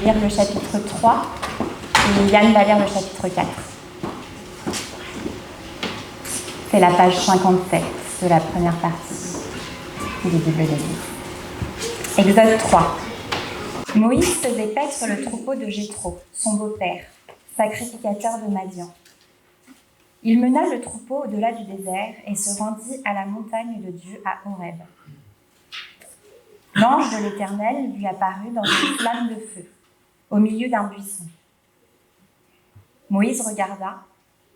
lire le chapitre 3 et Yann va lire le chapitre 4. C'est la page 57 de la première partie des Bibles d'Église. Exode 3. Moïse faisait paître le troupeau de Jéthro, son beau-père, sacrificateur de Madian. Il mena le troupeau au-delà du désert et se rendit à la montagne de Dieu à Horeb. L'ange de l'Éternel lui apparut dans une flamme de feu, au milieu d'un buisson. Moïse regarda,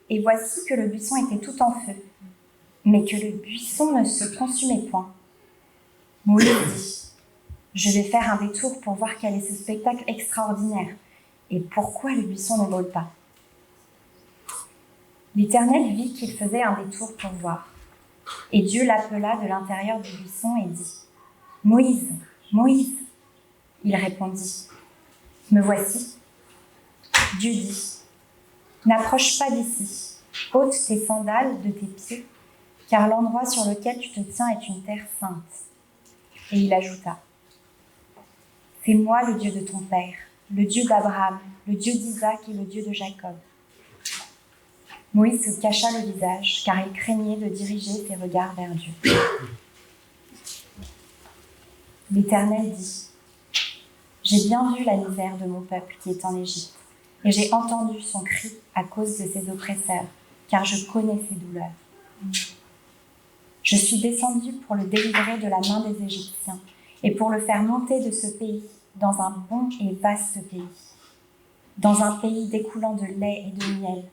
et voici que le buisson était tout en feu, mais que le buisson ne se consumait point. Moïse dit : « Je vais faire un détour pour voir quel est ce spectacle extraordinaire, et pourquoi le buisson ne brûle pas. » L'Éternel vit qu'il faisait un détour pour voir, et Dieu l'appela de l'intérieur du buisson et dit : « Moïse, Moïse !» Il répondit : « Me voici. » Dieu dit : « N'approche pas d'ici, ôte tes sandales de tes pieds, car l'endroit sur lequel tu te tiens est une terre sainte. » Et il ajouta : « C'est moi le Dieu de ton père, le Dieu d'Abraham, le Dieu d'Isaac et le Dieu de Jacob. » Moïse se cacha le visage, car il craignait de diriger ses regards vers Dieu. L'Éternel dit : « J'ai bien vu la misère de mon peuple qui est en Égypte, et j'ai entendu son cri à cause de ses oppresseurs, car je connais ses douleurs. Je suis descendu pour le délivrer de la main des Égyptiens, et pour le faire monter de ce pays dans un bon et vaste pays, dans un pays découlant de lait et de miel,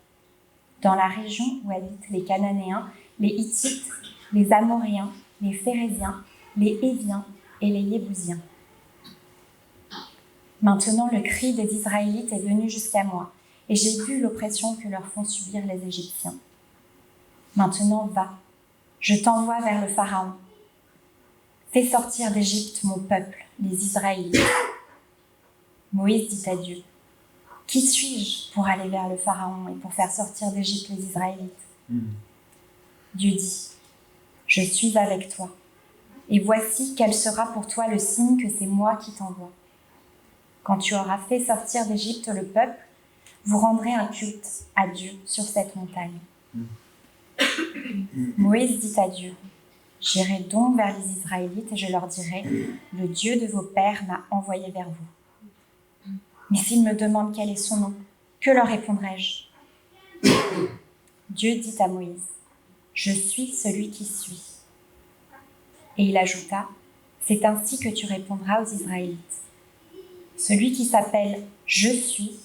dans la région où habitent les Cananéens, les Hittites, les Amoréens, les Phéréziens, les Héviens et les Yébousiens. Maintenant le cri des Israélites est venu jusqu'à moi, et j'ai vu l'oppression que leur font subir les Égyptiens. Maintenant va, je t'envoie vers le Pharaon. Fais sortir d'Égypte mon peuple, les Israélites. » Moïse dit à Dieu : « Qui suis-je pour aller vers le Pharaon et pour faire sortir d'Égypte les Israélites ? » Dieu dit : « Je suis avec toi, et voici quel sera pour toi le signe que c'est moi qui t'envoie. Quand tu auras fait sortir d'Égypte le peuple, vous rendrez un culte à Dieu sur cette montagne. » Moïse dit à Dieu : « J'irai donc vers les Israélites et je leur dirai : le Dieu de vos pères m'a envoyé vers vous. Mais s'ils me demandent quel est son nom, que leur répondrai-je ? » Dieu dit à Moïse : « Je suis celui qui suis. » Et il ajouta : « C'est ainsi que tu répondras aux Israélites. Celui qui s'appelle « Je suis »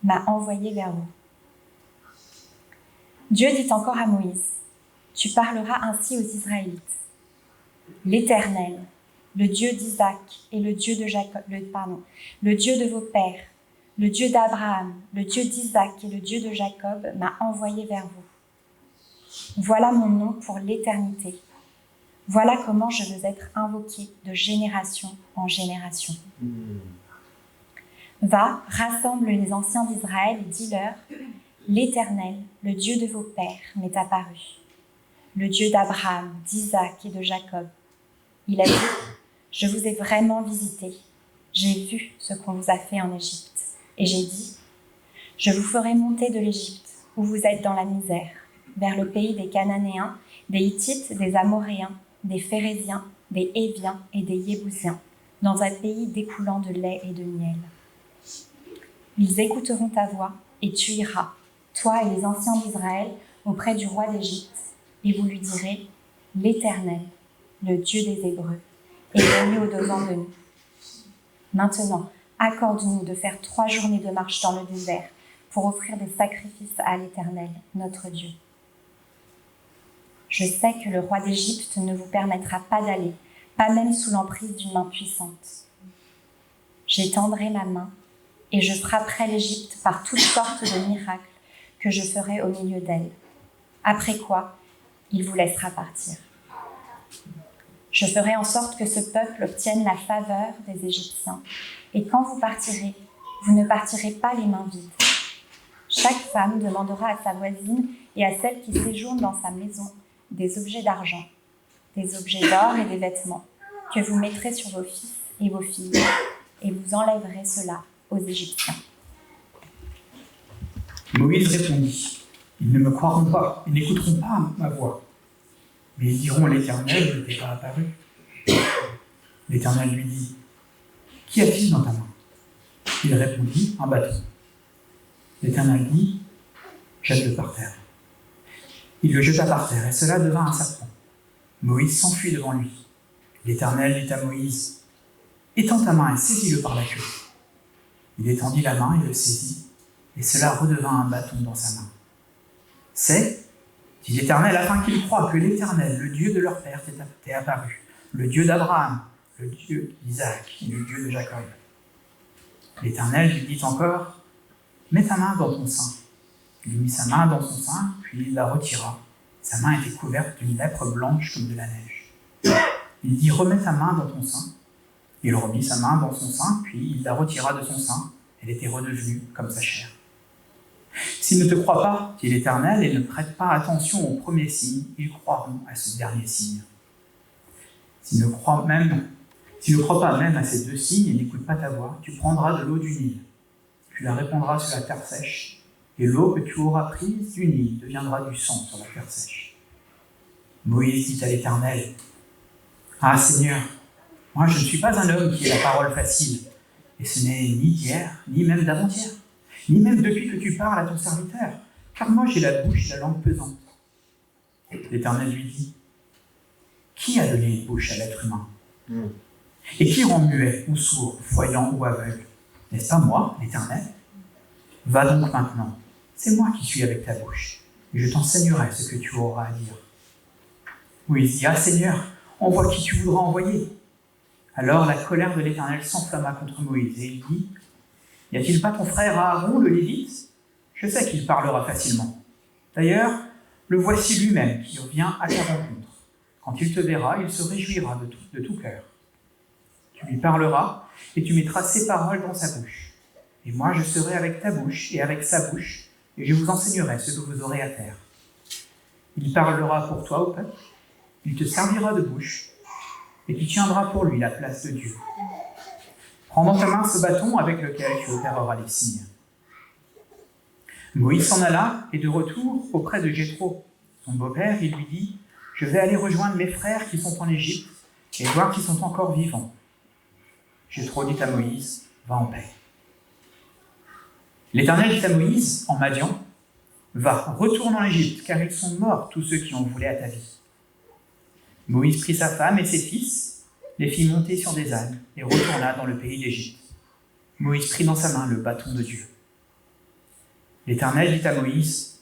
m'a envoyé vers vous. » Dieu dit encore à Moïse : « Tu parleras ainsi aux Israélites. L'Éternel, le Dieu d'Isaac et le Dieu de Jacob, le Dieu de vos pères, le Dieu d'Abraham, le Dieu d'Isaac et le Dieu de Jacob m'a envoyé vers vous. Voilà mon nom pour l'éternité. Voilà comment je veux être invoqué de génération en génération. Va, rassemble les anciens d'Israël et dis-leur : l'Éternel, le Dieu de vos pères, m'est apparu. Le Dieu d'Abraham, d'Isaac et de Jacob. Il a dit : je vous ai vraiment visité. J'ai vu ce qu'on vous a fait en Égypte. Et j'ai dit : je vous ferai monter de l'Égypte, où vous êtes dans la misère, vers le pays des Cananéens, des Hittites, des Amoréens, des Phéréziens, des Héviens et des Yébousiens, dans un pays découlant de lait et de miel. Ils écouteront ta voix, et tu iras, toi et les anciens d'Israël, auprès du roi d'Égypte, et vous lui direz : l'Éternel, le Dieu des Hébreux, est venu au-devant de nous. Maintenant, accorde-nous de faire 3 journées de marche dans le désert pour offrir des sacrifices à l'Éternel, notre Dieu. Je sais que le roi d'Égypte ne vous permettra pas d'aller, pas même sous l'emprise d'une main puissante. J'étendrai ma main et je frapperai l'Égypte par toutes sortes de miracles que je ferai au milieu d'elle. Après quoi, il vous laissera partir. Je ferai en sorte que ce peuple obtienne la faveur des Égyptiens. Et quand vous partirez, vous ne partirez pas les mains vides. Chaque femme demandera à sa voisine et à celle qui séjourne dans sa maison des objets d'argent, des objets d'or et des vêtements que vous mettrez sur vos fils et vos filles, et vous enlèverez cela aux Égyptiens. Moïse répondit, « Ils ne me croiront pas, ils n'écouteront pas ma voix. Mais ils diront à l'Éternel, je ne t'ai pas apparu. » L'Éternel lui dit, « Qu'y a-t-il dans ta main ?» Il répondit, « Un bâton. » L'Éternel dit, « Jette-le par terre. » Il le jeta par terre, et cela devint un serpent. Moïse s'enfuit devant lui. L'Éternel dit à Moïse, « Étends ta main et saisis-le par la queue. » Il étendit la main et le saisit, et cela redevint un bâton dans sa main. « C'est, dit l'Éternel, afin qu'ils croient que l'Éternel, le Dieu de leur père, t'est apparu, le Dieu d'Abraham, le Dieu d'Isaac et le Dieu de Jacob. » L'Éternel lui dit encore, « Mets ta main dans ton sein. » Il mit sa main dans son sein, puis il la retira. Sa main était couverte d'une lèpre blanche comme de la neige. Il dit, « Remets ta main dans ton sein. » Il remit sa main dans son sein, puis il la retira de son sein. Elle était redevenue comme sa chair. « S'ils ne te croient pas, dit l'Éternel, et ne prêtent pas attention au premier signe, ils croiront à ce dernier signe. S'ils ne croient pas même à ces deux signes et n'écoutent pas ta voix, tu prendras de l'eau du Nil. Tu la répandras sur la terre sèche, et l'eau que tu auras prise du Nil deviendra du sang sur la terre sèche. » Moïse dit à l'Éternel, « Ah Seigneur, moi je ne suis pas un homme qui ait la parole facile, et ce n'est ni d'hier, ni même d'avant-hier, ni même depuis que tu parles à ton serviteur, car moi j'ai la bouche et la langue pesante. » L'Éternel lui dit, « Qui a donné une bouche à l'être humain ? Et qui rend muet ou sourd, voyant ou aveugle ? N'est-ce pas moi, l'Éternel ? Va donc maintenant, c'est moi qui suis avec ta bouche, et je t'enseignerai ce que tu auras à dire. » Moïse dit, « Ah Seigneur, envoie qui tu voudras envoyer. » Alors la colère de l'Éternel s'enflamma contre Moïse, et il dit, « Y a-t-il pas ton frère Aaron, le Lévite ? Je sais qu'il parlera facilement. D'ailleurs, le voici lui-même qui revient à ta rencontre. Quand il te verra, il se réjouira de tout cœur. Tu lui parleras, et tu mettras ses paroles dans sa bouche. Et moi je serai avec ta bouche et avec sa bouche, et je vous enseignerai ce que vous aurez à faire. Il parlera pour toi au peuple, il te servira de bouche, et tu tiendras pour lui la place de Dieu. Prends dans ta main ce bâton avec lequel tu opéreras les signes. » Moïse s'en alla, et de retour auprès de Jéthro, son beau-père, il lui dit, « Je vais aller rejoindre mes frères qui sont en Égypte, et voir qu'ils sont encore vivants. » Jéthro dit à Moïse, « Va en paix. » L'Éternel dit à Moïse, en Madian, « Va, retourne en Égypte, car ils sont morts tous ceux qui en voulaient à ta vie. » Moïse prit sa femme et ses fils, les fit monter sur des ânes, et retourna dans le pays d'Égypte. Moïse prit dans sa main le bâton de Dieu. L'Éternel dit à Moïse,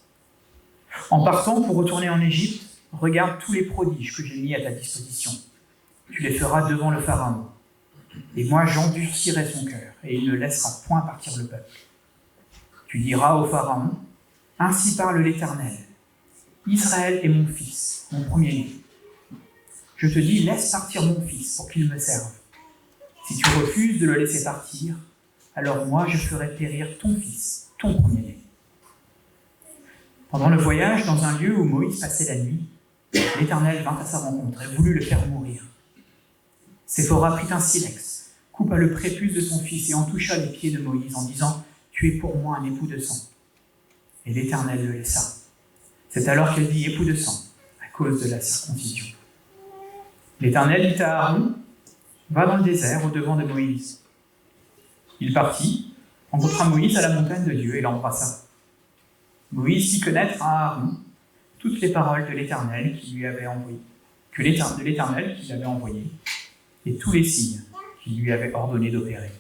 « En partant pour retourner en Égypte, regarde tous les prodiges que j'ai mis à ta disposition. Tu les feras devant le Pharaon. Et moi j'endurcirai son cœur, et il ne laissera point partir le peuple. Tu diras au Pharaon, « Ainsi parle l'Éternel. Israël est mon fils, mon premier-né. Je te dis, laisse partir mon fils pour qu'il me serve. Si tu refuses de le laisser partir, alors moi je ferai périr ton fils, ton premier-né. » Pendant le voyage, dans un lieu où Moïse passait la nuit, l'Éternel vint à sa rencontre et voulut le faire mourir. Séphora prit un silex, coupa le prépuce de son fils et en toucha les pieds de Moïse en disant « Tu es pour moi un époux de sang. » Et l'Éternel le laissa. C'est alors qu'elle dit « époux de sang » à cause de la circoncision. L'Éternel dit à Aaron « Va dans le désert au-devant de Moïse. » Il partit, rencontra Moïse à la montagne de Dieu et l'embrassa. Moïse fit connaître à Aaron toutes les paroles de l'Éternel qui lui avait envoyées, de l'Éternel qui l'avait envoyé, et tous les signes qu'il lui avait ordonné d'opérer.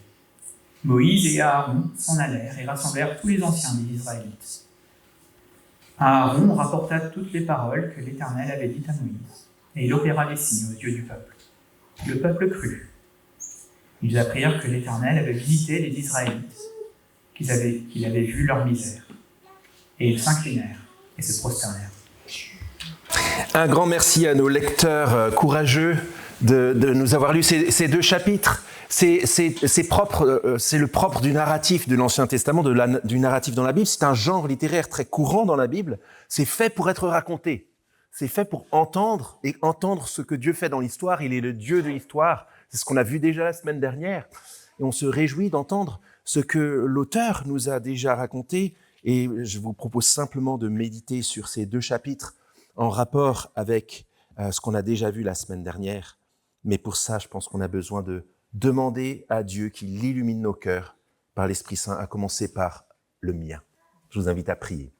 Moïse et Aaron s'en allèrent et rassemblèrent tous les anciens des Israélites. Aaron rapporta toutes les paroles que l'Éternel avait dites à Moïse, et il opéra les signes aux yeux du peuple. Le peuple crut. Ils apprirent que l'Éternel avait visité les Israélites, qu'il avait vu leur misère. Et ils s'inclinèrent et se prosternèrent. Un grand merci à nos lecteurs courageux de nous avoir lu ces deux chapitres. C'est le propre du narratif de l'Ancien Testament, du narratif dans la Bible. C'est un genre littéraire très courant dans la Bible. C'est fait pour être raconté. C'est fait pour entendre ce que Dieu fait dans l'histoire. Il est le Dieu de l'histoire. C'est ce qu'on a vu déjà la semaine dernière. Et on se réjouit d'entendre ce que l'auteur nous a déjà raconté, et je vous propose simplement de méditer sur ces 2 chapitres en rapport avec ce qu'on a déjà vu la semaine dernière. Mais pour ça, je pense qu'on a besoin de demander à Dieu qu'il illumine nos cœurs par l'Esprit Saint, à commencer par le mien. Je vous invite à prier.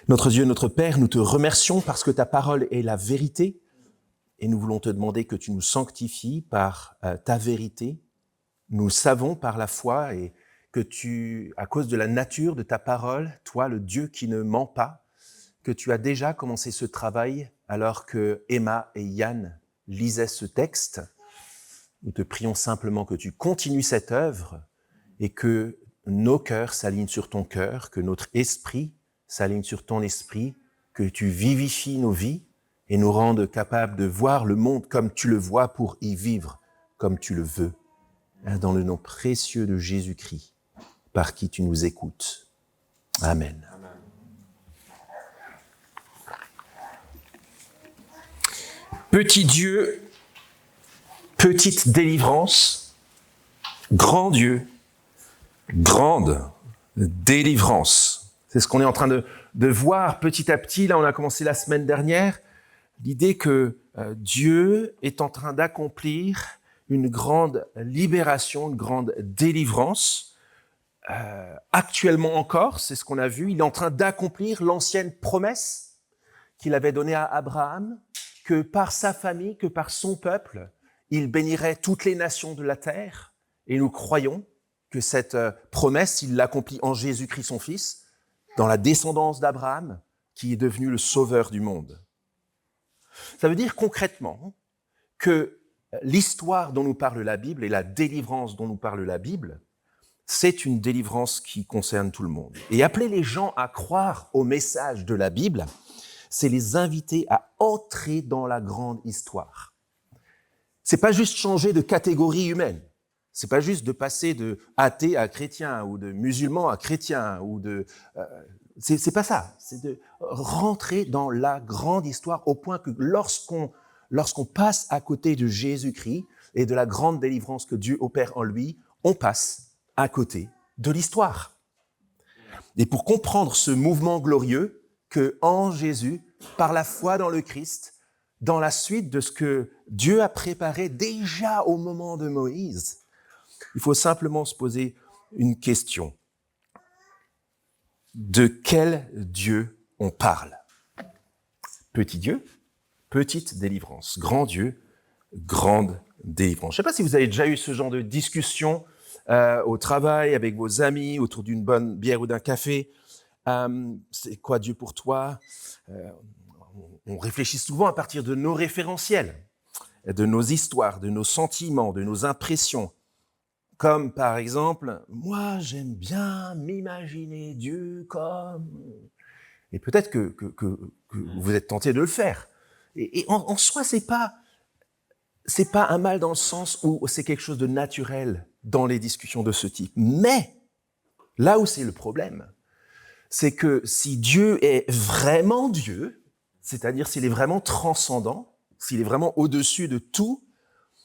Notre Dieu, notre Père, nous te remercions parce que ta parole est la vérité et nous voulons te demander que tu nous sanctifies par ta vérité. Nous savons par la foi et que tu, à cause de la nature de ta parole, toi, le Dieu qui ne ment pas, que tu as déjà commencé ce travail alors que Emma et Yann lisaient ce texte. Nous te prions simplement que tu continues cette œuvre et que nos cœurs s'alignent sur ton cœur, que notre esprit s'aligne sur ton esprit, que tu vivifies nos vies et nous rendes capables de voir le monde comme tu le vois pour y vivre comme tu le veux. Dans le nom précieux de Jésus-Christ, par qui tu nous écoutes. Amen. Petit Dieu, petite délivrance, grand Dieu, grande délivrance. C'est ce qu'on est en train de voir petit à petit. Là, on a commencé la semaine dernière. L'idée que Dieu est en train d'accomplir une grande libération, une grande délivrance. Actuellement encore, c'est ce qu'on a vu, il est en train d'accomplir l'ancienne promesse qu'il avait donnée à Abraham, que par sa famille, que par son peuple, il bénirait toutes les nations de la terre. Et nous croyons que cette promesse, il l'accomplit en Jésus-Christ, son Fils, dans la descendance d'Abraham, qui est devenu le sauveur du monde. Ça veut dire concrètement que l'histoire dont nous parle la Bible et la délivrance dont nous parle la Bible, c'est une délivrance qui concerne tout le monde. Et appeler les gens à croire au message de la Bible, c'est les inviter à entrer dans la grande histoire. C'est pas juste changer de catégorie humaine. C'est pas juste de passer de athée à chrétien ou de musulman à chrétien ou de c'est pas ça. C'est de rentrer dans la grande histoire au point que lorsqu'on passe à côté de Jésus-Christ et de la grande délivrance que Dieu opère en lui, on passe à côté de l'histoire. Et pour comprendre ce mouvement glorieux que en Jésus, par la foi dans le Christ, dans la suite de ce que Dieu a préparé déjà au moment de Moïse, il faut simplement se poser une question. De quel Dieu on parle? Petit Dieu, petite délivrance. Grand Dieu, grande délivrance. Je ne sais pas si vous avez déjà eu ce genre de discussion au travail, avec vos amis, autour d'une bonne bière ou d'un café. C'est quoi Dieu pour toi? On réfléchit souvent à partir de nos référentiels, de nos histoires, de nos sentiments, de nos impressions. Comme par exemple, moi j'aime bien m'imaginer Dieu comme... Et peut-être que vous êtes tenté de le faire. Et en soi, c'est pas un mal dans le sens où c'est quelque chose de naturel dans les discussions de ce type. Mais là où c'est le problème, c'est que si Dieu est vraiment Dieu, c'est-à-dire s'il est vraiment transcendant, s'il est vraiment au-dessus de tout,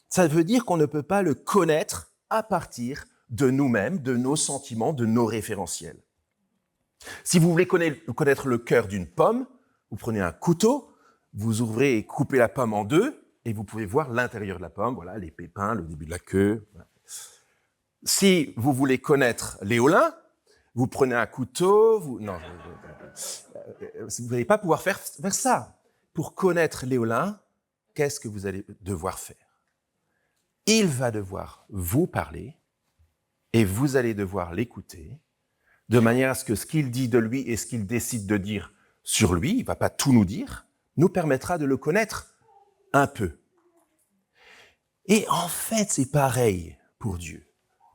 ça veut dire qu'on ne peut pas le connaître à partir de nous-mêmes, de nos sentiments, de nos référentiels. Si vous voulez connaître le cœur d'une pomme, vous prenez un couteau, vous ouvrez et coupez la pomme en deux, et vous pouvez voir l'intérieur de la pomme, voilà, les pépins, le début de la queue. Voilà. Si vous voulez connaître l'éolin, vous prenez un couteau, vous n'allez pas pouvoir faire ça. Pour connaître l'éolin, qu'est-ce que vous allez devoir faire? Il va devoir vous parler et vous allez devoir l'écouter de manière à ce que ce qu'il dit de lui et ce qu'il décide de dire sur lui, il ne va pas tout nous dire, nous permettra de le connaître un peu. Et en fait, c'est pareil pour Dieu.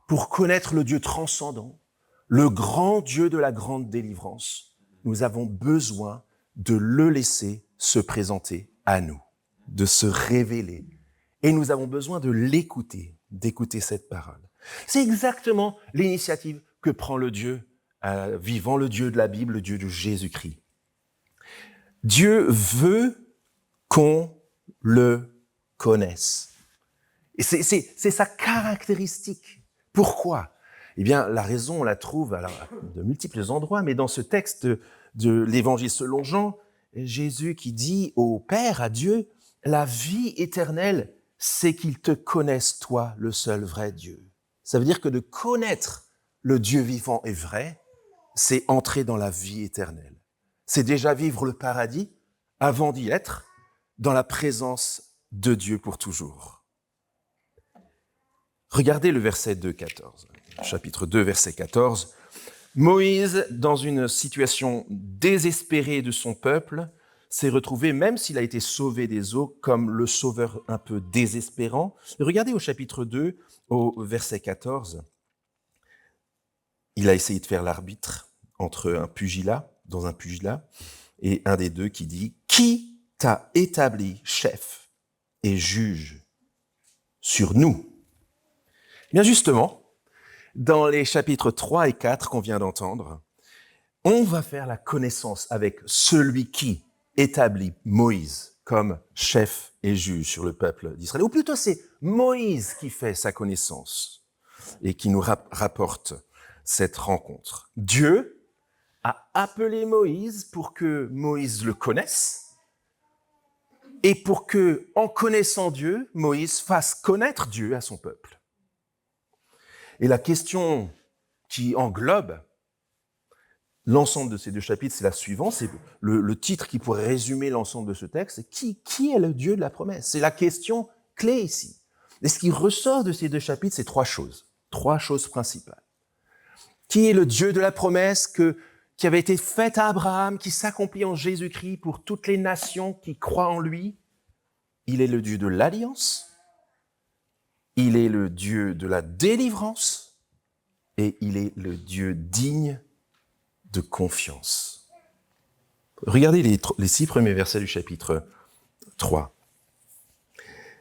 Pour connaître le Dieu transcendant, le grand Dieu de la grande délivrance, nous avons besoin de le laisser se présenter à nous, de se révéler. Et nous avons besoin de l'écouter, d'écouter cette parole. C'est exactement l'initiative que prend le Dieu vivant, le Dieu de la Bible, le Dieu de Jésus-Christ. Dieu veut qu'on le connaisse. Et c'est sa caractéristique. Pourquoi ? Eh bien, la raison, on la trouve à de multiples endroits, mais dans ce texte de l'Évangile selon Jean, Jésus qui dit au Père, à Dieu, « La vie éternelle, c'est qu'ils te connaissent, toi, le seul vrai Dieu. » Ça veut dire que de connaître le Dieu vivant et vrai, c'est entrer dans la vie éternelle. C'est déjà vivre le paradis avant d'y être, dans la présence de Dieu pour toujours. Regardez le verset 2, 14. Chapitre 2, verset 14. Moïse, dans une situation désespérée de son peuple, s'est retrouvé, même s'il a été sauvé des eaux, comme le sauveur un peu désespérant. Regardez au chapitre 2, au verset 14. Il a essayé de faire l'arbitre entre dans un pugilat, et un des deux qui dit « Qui t'a établi chef et juge sur nous ?» Bien justement, dans les chapitres 3 et 4 qu'on vient d'entendre, on va faire la connaissance avec celui qui établit Moïse comme chef et juge sur le peuple d'Israël. Ou plutôt, c'est Moïse qui fait sa connaissance et qui nous rapporte cette rencontre. Dieu a appelé Moïse pour que Moïse le connaisse et pour que, en connaissant Dieu, Moïse fasse connaître Dieu à son peuple. Et la question qui englobe l'ensemble de ces deux chapitres, c'est la suivante, c'est le titre qui pourrait résumer l'ensemble de ce texte, c'est qui est le Dieu de la promesse ? C'est la question clé ici. Et ce qui ressort de ces deux chapitres, c'est trois choses principales. Qui est le Dieu de la promesse qui avait été faite à Abraham, qui s'accomplit en Jésus-Christ pour toutes les nations qui croient en lui? Il est le Dieu de l'alliance, il est le Dieu de la délivrance, et il est le Dieu digne de confiance. Regardez les 6 premiers versets du chapitre 3.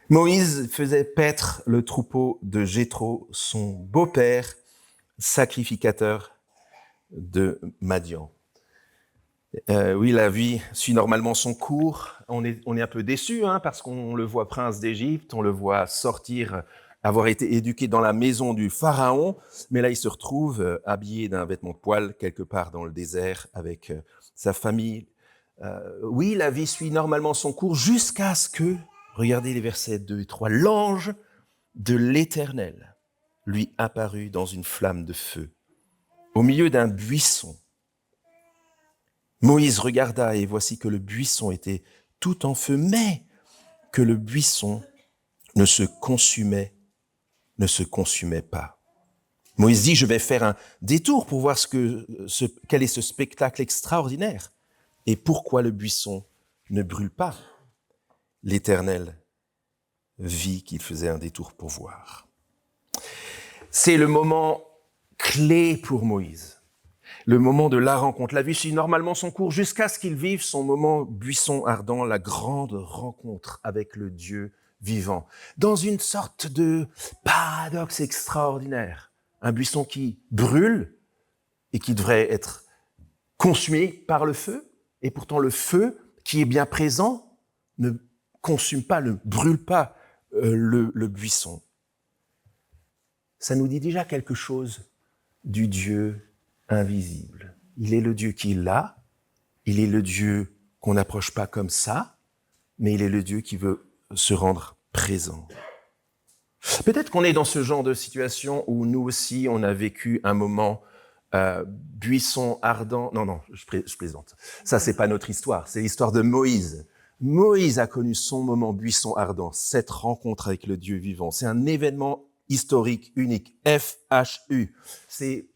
Moïse faisait paître le troupeau de Jéthro, son beau-père, sacrificateur de Madian. Oui, la vie suit normalement son cours. On est un peu déçu parce qu'on le voit prince d'Égypte, on le voit sortir, avoir été éduqué dans la maison du pharaon, mais là il se retrouve habillé d'un vêtement de poil quelque part dans le désert avec sa famille. Oui, la vie suit normalement son cours jusqu'à ce que, regardez les versets 2 et 3, l'ange de l'Éternel lui apparut dans une flamme de feu, au milieu d'un buisson. Moïse regarda et voici que le buisson était tout en feu, mais que le buisson ne se consumait pas. Moïse dit, je vais faire un détour pour voir quel est ce spectacle extraordinaire et pourquoi le buisson ne brûle pas. L'Éternel vit qu'il faisait un détour pour voir. C'est le moment clé pour Moïse, le moment de la rencontre. La vie suit normalement son cours jusqu'à ce qu'il vive son moment buisson ardent, la grande rencontre avec le Dieu vivant, dans une sorte de paradoxe extraordinaire. Un buisson qui brûle et qui devrait être consumé par le feu, et pourtant le feu qui est bien présent ne consume pas, ne brûle pas le buisson. Ça nous dit déjà quelque chose du Dieu invisible. Il est le Dieu qui est là, il est le Dieu qu'on n'approche pas comme ça, mais il est le Dieu qui veut se rendre présent. Peut-être qu'on est dans ce genre de situation où nous aussi, on a vécu un moment buisson ardent. Non, je plaisante. Ça, c'est pas notre histoire, c'est l'histoire de Moïse. Moïse a connu son moment buisson ardent, cette rencontre avec le Dieu vivant. C'est un événement historique, unique, FHU.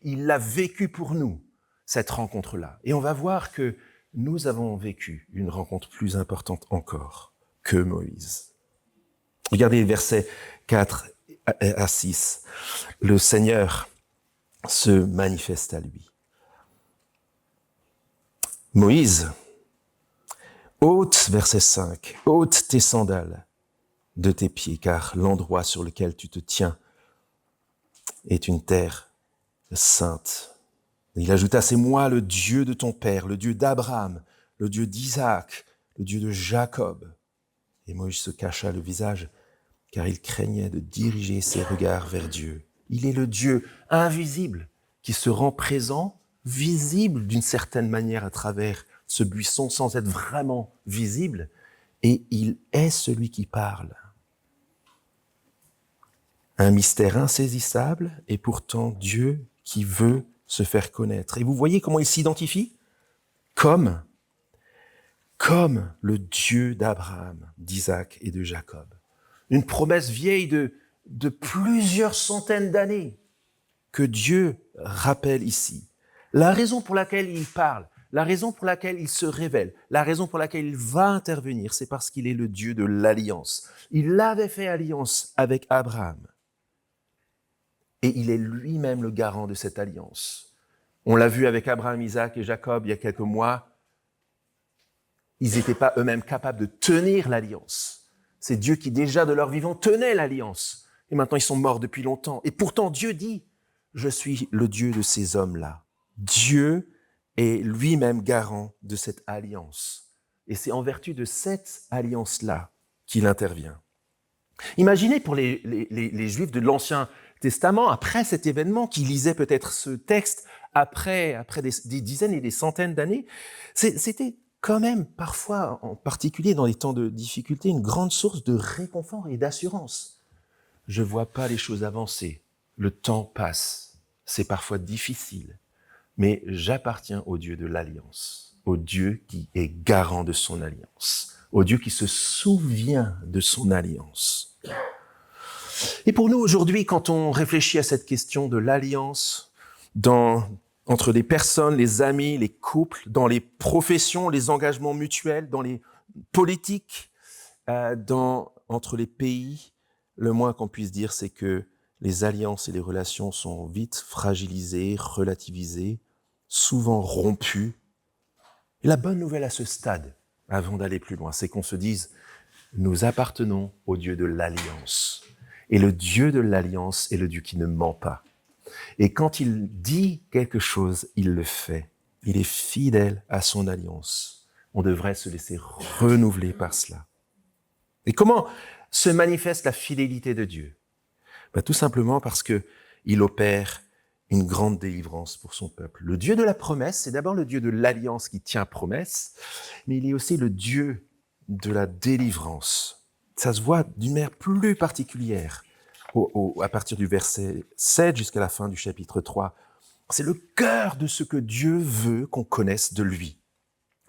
Il l'a vécu pour nous, cette rencontre-là. Et on va voir que nous avons vécu une rencontre plus importante encore que Moïse. Regardez les versets 4 à 6. Le Seigneur se manifeste à lui. Moïse, ôte, verset 5, ôte tes sandales de tes pieds, car l'endroit sur lequel tu te tiens est une terre sainte. Il ajouta, c'est moi le Dieu de ton père, le Dieu d'Abraham, le Dieu d'Isaac, le Dieu de Jacob. Et Moïse se cacha le visage, car il craignait de diriger ses regards vers Dieu. Il est le Dieu invisible qui se rend présent, visible d'une certaine manière à travers ce buisson sans être vraiment visible. Et il est celui qui parle. Un mystère insaisissable et pourtant Dieu qui veut se faire connaître. Et vous voyez comment il s'identifie ? Comme le Dieu d'Abraham, d'Isaac et de Jacob. Une promesse vieille de plusieurs centaines d'années que Dieu rappelle ici. La raison pour laquelle il parle, la raison pour laquelle il se révèle, la raison pour laquelle il va intervenir, c'est parce qu'il est le Dieu de l'alliance. Il avait fait alliance avec Abraham. Et il est lui-même le garant de cette alliance. On l'a vu avec Abraham, Isaac et Jacob il y a quelques mois. Ils n'étaient pas eux-mêmes capables de tenir l'alliance. C'est Dieu qui déjà de leur vivant tenait l'alliance. Et maintenant ils sont morts depuis longtemps. Et pourtant Dieu dit, je suis le Dieu de ces hommes-là. Dieu est lui-même garant de cette alliance. Et c'est en vertu de cette alliance-là qu'il intervient. Imaginez pour les Juifs de l'Ancien Testament, après cet événement, qui lisaient peut-être ce texte après des dizaines et des centaines d'années, c'était quand même parfois, en particulier dans les temps de difficulté, une grande source de réconfort et d'assurance. Je ne vois pas les choses avancer, le temps passe, c'est parfois difficile, mais j'appartiens au Dieu de l'Alliance, au Dieu qui est garant de son alliance, au Dieu qui se souvient de son alliance. Et pour nous aujourd'hui, quand on réfléchit à cette question de l'alliance entre les personnes, les amis, les couples, dans les professions, les engagements mutuels, dans les politiques, entre les pays, le moins qu'on puisse dire, c'est que les alliances et les relations sont vite fragilisées, relativisées, souvent rompues. Et la bonne nouvelle à ce stade, avant d'aller plus loin, c'est qu'on se dise, nous appartenons au Dieu de l'alliance. Et le Dieu de l'alliance est le Dieu qui ne ment pas. Et quand il dit quelque chose, il le fait. Il est fidèle à son alliance. On devrait se laisser renouveler par cela. Et comment se manifeste la fidélité de Dieu ? Tout simplement parce qu'il opère une grande délivrance pour son peuple. Le Dieu de la promesse, c'est d'abord le Dieu de l'alliance qui tient promesse, mais il est aussi le Dieu de la délivrance. Ça se voit d'une manière plus particulière à partir du verset 7 jusqu'à la fin du chapitre 3. C'est le cœur de ce que Dieu veut qu'on connaisse de lui.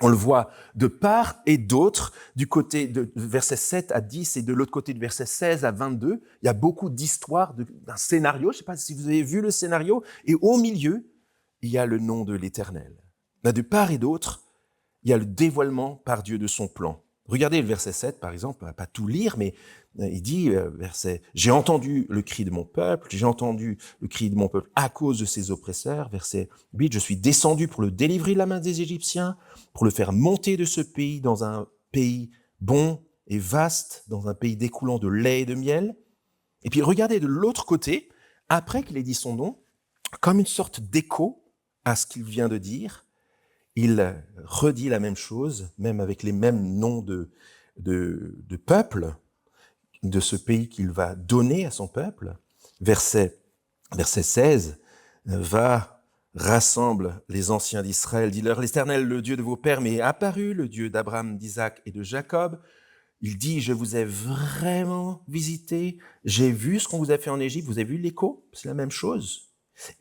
On le voit de part et d'autre, du côté de verset 7 à 10 et de l'autre côté de verset 16 à 22. Il y a beaucoup d'histoires d'un scénario. Je ne sais pas si vous avez vu le scénario. Et au milieu, il y a le nom de l'Éternel. De part et d'autre, il y a le dévoilement par Dieu de son plan. Regardez le verset 7, par exemple, on ne va pas tout lire, mais il dit, j'ai entendu le cri de mon peuple, j'ai entendu le cri de mon peuple à cause de ses oppresseurs. Verset 8, je suis descendu pour le délivrer de la main des Égyptiens, pour le faire monter de ce pays dans un pays bon et vaste, dans un pays découlant de lait et de miel. Et puis regardez de l'autre côté, après qu'il ait dit son nom, comme une sorte d'écho à ce qu'il vient de dire, il redit la même chose, même avec les mêmes noms de peuples, de ce pays qu'il va donner à son peuple. Verset 16, rassemble les anciens d'Israël, dis-leur, l'Éternel, le Dieu de vos pères, m'est apparu, le Dieu d'Abraham, d'Isaac et de Jacob. Il dit, je vous ai vraiment visité, j'ai vu ce qu'on vous a fait en Égypte, vous avez vu l'écho, c'est la même chose.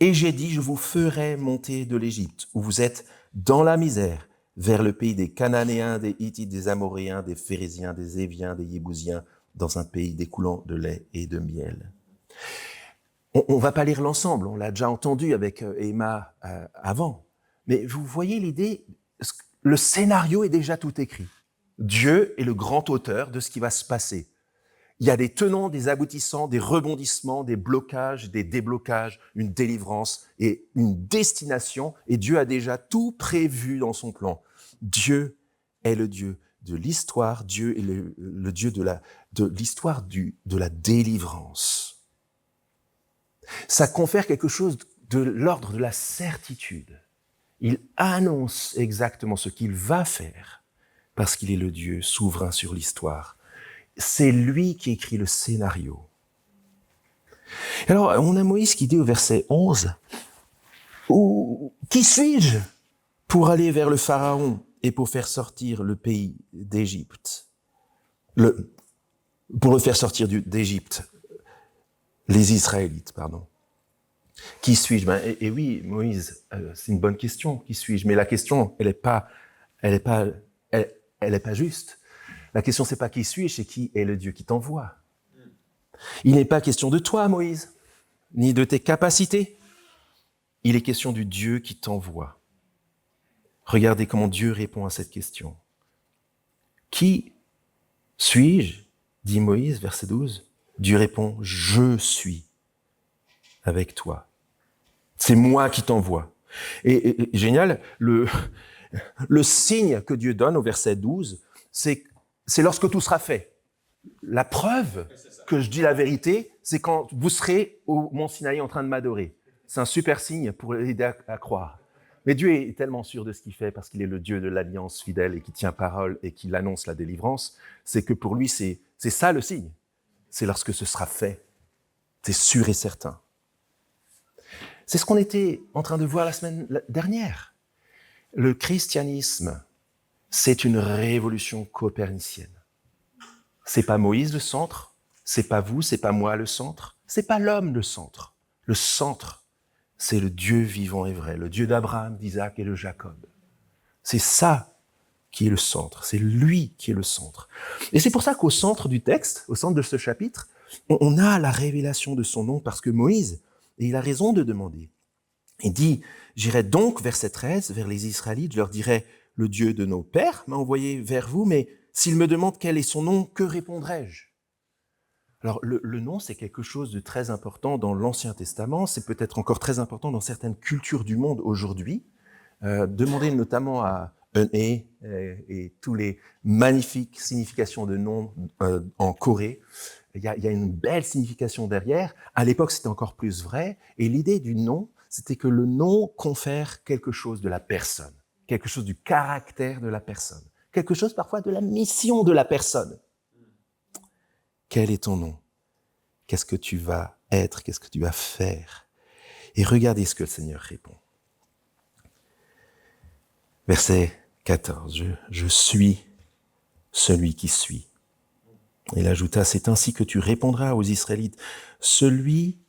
Et j'ai dit, je vous ferai monter de l'Égypte, où vous êtes dans la misère, vers le pays des Cananéens, des Hittites, des Amoréens, des Phéréziens, des Éviens, des Yébousiens, dans un pays découlant de lait et de miel. On va pas lire l'ensemble, on l'a déjà entendu avec Emma avant. Mais vous voyez l'idée, le scénario est déjà tout écrit. Dieu est le grand auteur de ce qui va se passer. Il y a des tenants, des aboutissants, des rebondissements, des blocages, des déblocages, une délivrance et une destination. Et Dieu a déjà tout prévu dans son plan. Dieu est le Dieu de l'histoire. Dieu est le Dieu de l'histoire de la délivrance. Ça confère quelque chose de l'ordre de la certitude. Il annonce exactement ce qu'il va faire parce qu'il est le Dieu souverain sur l'histoire. C'est lui qui écrit le scénario. Alors, on a Moïse qui dit au verset 11, « Qui suis-je pour aller vers le Pharaon et pour faire sortir le pays d'Égypte ?» Pour le faire sortir d'Égypte, les Israélites, pardon. Qui suis-je? Et oui, Moïse, c'est une bonne question. Qui suis-je? Mais la question, elle est pas juste. La question, c'est pas qui suis-je, c'est qui est le Dieu qui t'envoie. Il n'est pas question de toi, Moïse, ni de tes capacités. Il est question du Dieu qui t'envoie. Regardez comment Dieu répond à cette question. Qui suis-je? Dit Moïse, verset 12. Dieu répond, je suis avec toi. C'est moi qui t'envoie. Et génial, le signe que Dieu donne au verset 12, c'est lorsque tout sera fait. La preuve que je dis la vérité, c'est quand vous serez au Mont Sinaï en train de m'adorer. C'est un super signe pour aider à croire. Mais Dieu est tellement sûr de ce qu'il fait parce qu'il est le Dieu de l'alliance fidèle et qui tient parole et qui annonce la délivrance, c'est que pour lui, c'est ça le signe. C'est lorsque ce sera fait. C'est sûr et certain. C'est ce qu'on était en train de voir la semaine dernière. Le christianisme, c'est une révolution copernicienne. C'est pas Moïse le centre, c'est pas vous, c'est pas moi le centre, c'est pas l'homme le centre. Le centre, c'est le Dieu vivant et vrai, le Dieu d'Abraham, d'Isaac et de Jacob. C'est ça qui est le centre, c'est lui qui est le centre. Et c'est pour ça qu'au centre du texte, au centre de ce chapitre, on a la révélation de son nom parce que Moïse, et il a raison de demander. Il dit, j'irai donc, verset 13, vers les Israélites, je leur dirai, le Dieu de nos pères m'a envoyé vers vous, mais s'ils me demandent quel est son nom, que répondrai-je? Alors, le nom, c'est quelque chose de très important dans l'Ancien Testament, c'est peut-être encore très important dans certaines cultures du monde aujourd'hui. Demandez notamment à Eunhye et tous les magnifiques significations de noms en Corée. Il y a une belle signification derrière. À l'époque, c'était encore plus vrai. Et l'idée du nom, c'était que le nom confère quelque chose de la personne, quelque chose du caractère de la personne, quelque chose parfois de la mission de la personne. Quel est ton nom? Qu'est-ce que tu vas être? Qu'est-ce que tu vas faire? Et regardez ce que le Seigneur répond. Verset 14. Je suis celui qui suis. Il ajouta, c'est ainsi que tu répondras aux Israélites. Celui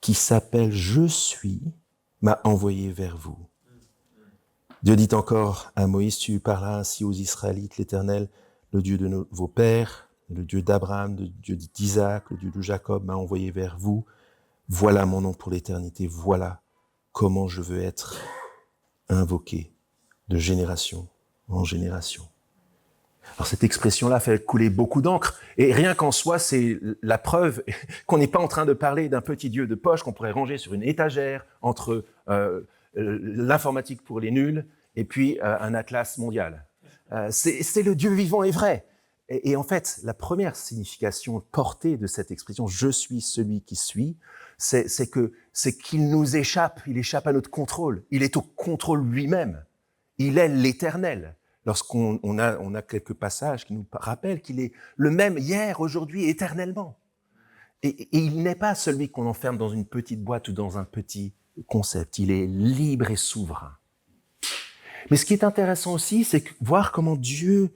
qui s'appelle Je suis m'a envoyé vers vous. Dieu dit encore à Moïse, tu parleras ainsi aux Israélites, l'Éternel, le Dieu de vos pères, le Dieu d'Abraham, le Dieu d'Isaac, le Dieu de Jacob m'a envoyé vers vous. Voilà mon nom pour l'éternité, voilà comment je veux être invoqué de génération en génération. Alors cette expression-là fait couler beaucoup d'encre, et rien qu'en soi, c'est la preuve qu'on n'est pas en train de parler d'un petit Dieu de poche qu'on pourrait ranger sur une étagère entre l'informatique pour les nuls et puis un atlas mondial. C'est le Dieu vivant et vrai. Et en fait, la première signification portée de cette expression « je suis celui qui suis », c'est qu'il nous échappe, il échappe à notre contrôle, il est au contrôle lui-même, il est l'Éternel. Lorsqu'on a quelques passages qui nous rappellent qu'il est le même hier, aujourd'hui, éternellement. Et il n'est pas celui qu'on enferme dans une petite boîte ou dans un petit concept, il est libre et souverain. Mais ce qui est intéressant aussi, c'est voir comment Dieu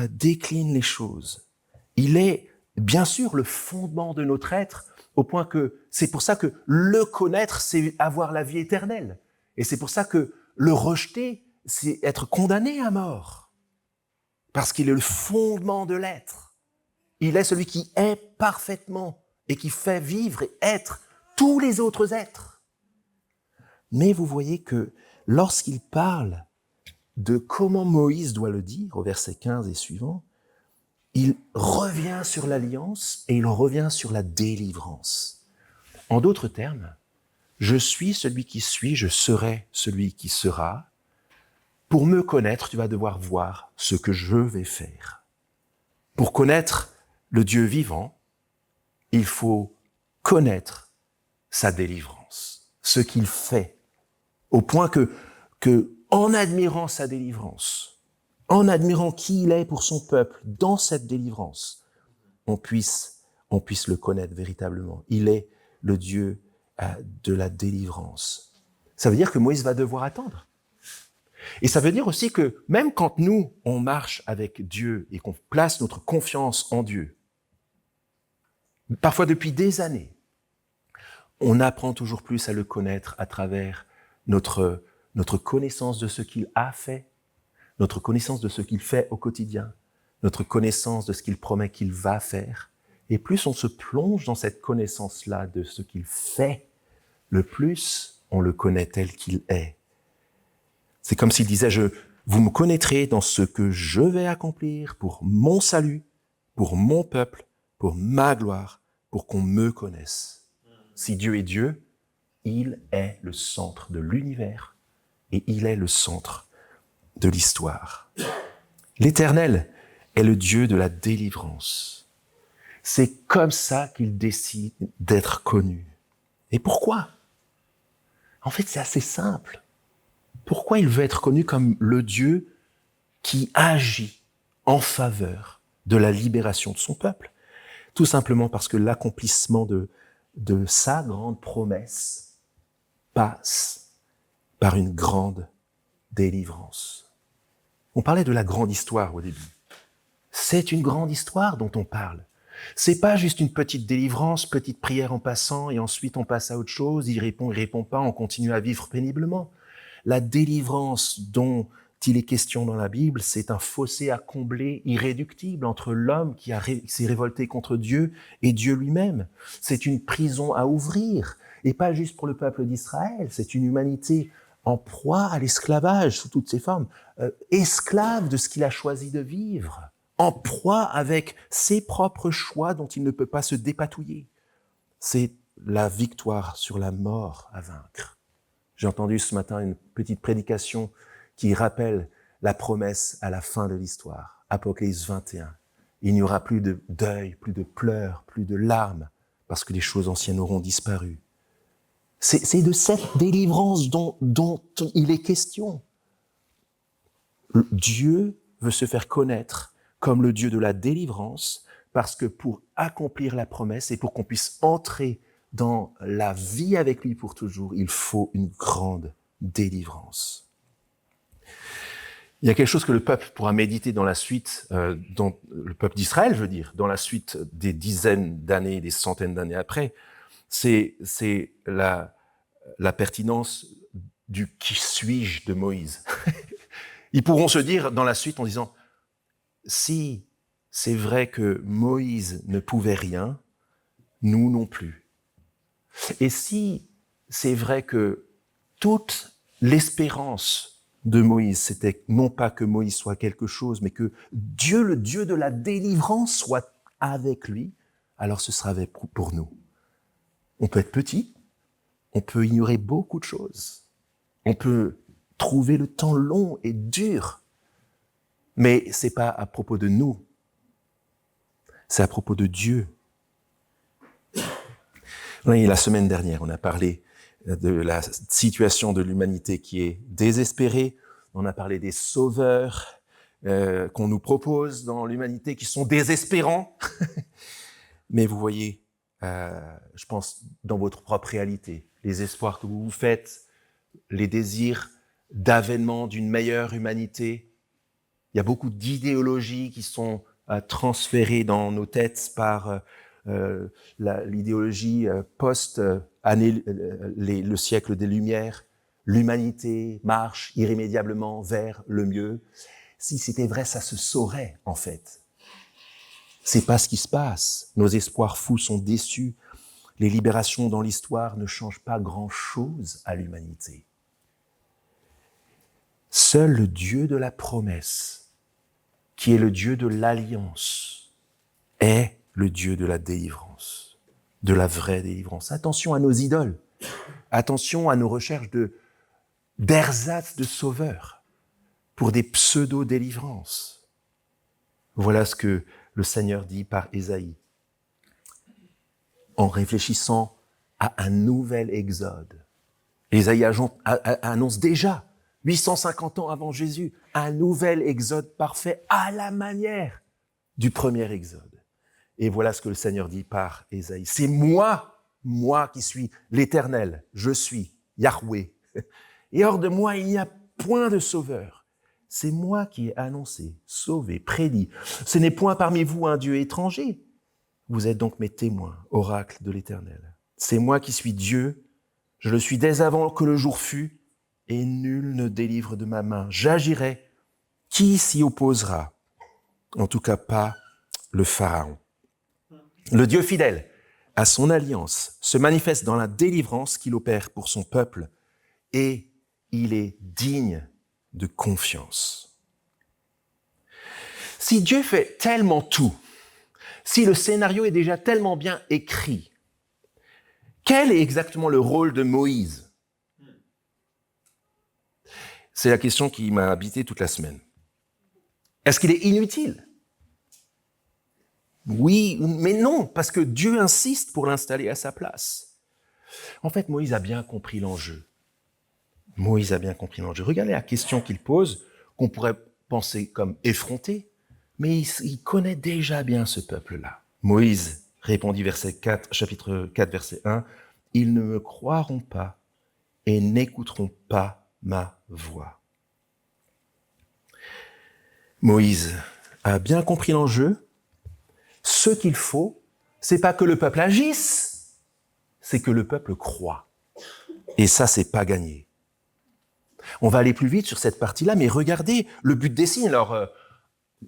décline les choses. Il est bien sûr le fondement de notre être, au point que c'est pour ça que le connaître, c'est avoir la vie éternelle. Et c'est pour ça que le rejeter, c'est être condamné à mort. Parce qu'il est le fondement de l'être. Il est celui qui est parfaitement et qui fait vivre et être tous les autres êtres. Mais vous voyez que lorsqu'il parle de comment Moïse doit le dire, au verset 15 et suivant, il revient sur l'alliance et il revient sur la délivrance. En d'autres termes, je suis celui qui suis, je serai celui qui sera. Pour me connaître, tu vas devoir voir ce que je vais faire. Pour connaître le Dieu vivant, il faut connaître sa délivrance, ce qu'il fait, au point que en admirant sa délivrance, en admirant qui il est pour son peuple dans cette délivrance, on puisse le connaître véritablement. Il est le Dieu de la délivrance. Ça veut dire que Moïse va devoir attendre. Et ça veut dire aussi que même quand nous, on marche avec Dieu et qu'on place notre confiance en Dieu, parfois depuis des années, on apprend toujours plus à le connaître à travers notre connaissance de ce qu'il a fait, notre connaissance de ce qu'il fait au quotidien, notre connaissance de ce qu'il promet qu'il va faire. Et plus on se plonge dans cette connaissance-là de ce qu'il fait, le plus on le connaît tel qu'il est. C'est comme s'il disait, vous me connaîtrez dans ce que je vais accomplir pour mon salut, pour mon peuple, pour ma gloire, pour qu'on me connaisse. Si Dieu est Dieu, il est le centre de l'univers et il est le centre de l'histoire. L'Éternel est le Dieu de la délivrance. C'est comme ça qu'il décide d'être connu. Et pourquoi? En fait, c'est assez simple. Pourquoi il veut être connu comme le Dieu qui agit en faveur de la libération de son peuple? Tout simplement parce que l'accomplissement de sa grande promesse passe par une grande délivrance. On parlait de la grande histoire au début. C'est une grande histoire dont on parle. C'est pas juste une petite délivrance, petite prière en passant, et ensuite on passe à autre chose, il répond pas, on continue à vivre péniblement. La délivrance dont il est question dans la Bible, c'est un fossé à combler irréductible entre l'homme qui s'est révolté contre Dieu et Dieu lui-même. C'est une prison à ouvrir, et pas juste pour le peuple d'Israël, c'est une humanité en proie à l'esclavage sous toutes ses formes, esclave de ce qu'il a choisi de vivre, en proie avec ses propres choix dont il ne peut pas se dépatouiller. C'est la victoire sur la mort à vaincre. J'ai entendu ce matin une petite prédication qui rappelle la promesse à la fin de l'histoire. Apocalypse 21. Il n'y aura plus de deuil, plus de pleurs, plus de larmes, parce que les choses anciennes auront disparu. C'est de cette délivrance dont il est question. Dieu veut se faire connaître comme le Dieu de la délivrance, parce que pour accomplir la promesse et pour qu'on puisse entrer dans la vie avec lui pour toujours, il faut une grande délivrance. Il y a quelque chose que le peuple pourra méditer dans la suite, dans le peuple d'Israël, je veux dire, dans la suite des dizaines d'années, des centaines d'années après, c'est la pertinence du « qui suis-je » de Moïse. Ils pourront se dire dans la suite en disant « si c'est vrai que Moïse ne pouvait rien, nous non plus. Et si c'est vrai que toute l'espérance de Moïse, c'était non pas que Moïse soit quelque chose, mais que Dieu, le Dieu de la délivrance, soit avec lui, alors ce sera avec pour nous. On peut être petit, on peut ignorer beaucoup de choses, on peut trouver le temps long et dur, mais c'est pas à propos de nous, c'est à propos de Dieu. Oui, la semaine dernière, on a parlé de la situation de l'humanité qui est désespérée. On a parlé des sauveurs qu'on nous propose dans l'humanité qui sont désespérants. Mais vous voyez, je pense, dans votre propre réalité, les espoirs que vous vous faites, les désirs d'avènement d'une meilleure humanité. Il y a beaucoup d'idéologies qui sont transférées dans nos têtes par l'idéologie le siècle des Lumières. L'humanité marche irrémédiablement vers le mieux. Si c'était vrai, ça se saurait, en fait. C'est pas ce qui se passe. Nos espoirs fous sont déçus. Les libérations dans l'histoire ne changent pas grand-chose à l'humanité. Seul le Dieu de la promesse, qui est le Dieu de l'alliance, est le Dieu de la délivrance, de la vraie délivrance. Attention à nos idoles, attention à nos recherches d'ersatz de sauveurs pour des pseudo-délivrances. Voilà ce que le Seigneur dit par Ésaïe, en réfléchissant à un nouvel exode. Ésaïe annonce déjà, 850 ans avant Jésus, un nouvel exode parfait à la manière du premier exode. Et voilà ce que le Seigneur dit par Ésaïe. C'est moi moi qui suis l'Éternel, je suis Yahweh. Et hors de moi, il n'y a point de sauveur. C'est moi qui ai annoncé, sauvé, prédit. Ce n'est point parmi vous un Dieu étranger. Vous êtes donc mes témoins, oracle de l'Éternel. C'est moi qui suis Dieu, je le suis dès avant que le jour fût, et nul ne délivre de ma main. J'agirai. Qui s'y opposera? En tout cas pas le Pharaon. Le Dieu fidèle à son alliance se manifeste dans la délivrance qu'il opère pour son peuple, et il est digne de confiance. Si Dieu fait tellement tout, si le scénario est déjà tellement bien écrit, quel est exactement le rôle de Moïse? C'est la question qui m'a habité toute la semaine. Est-ce qu'il est inutile? Oui, mais non, parce que Dieu insiste pour l'installer à sa place. En fait, Moïse a bien compris l'enjeu. Moïse a bien compris l'enjeu. Regardez la question qu'il pose, qu'on pourrait penser comme effrontée, mais il connaît déjà bien ce peuple-là. Moïse répondit chapitre 4, verset 1, « Ils ne me croiront pas et n'écouteront pas ma voix. » Moïse a bien compris l'enjeu. Ce qu'il faut, c'est pas que le peuple agisse, c'est que le peuple croit. Et ça, c'est pas gagné. On va aller plus vite sur cette partie-là, mais regardez le but des signes. Alors,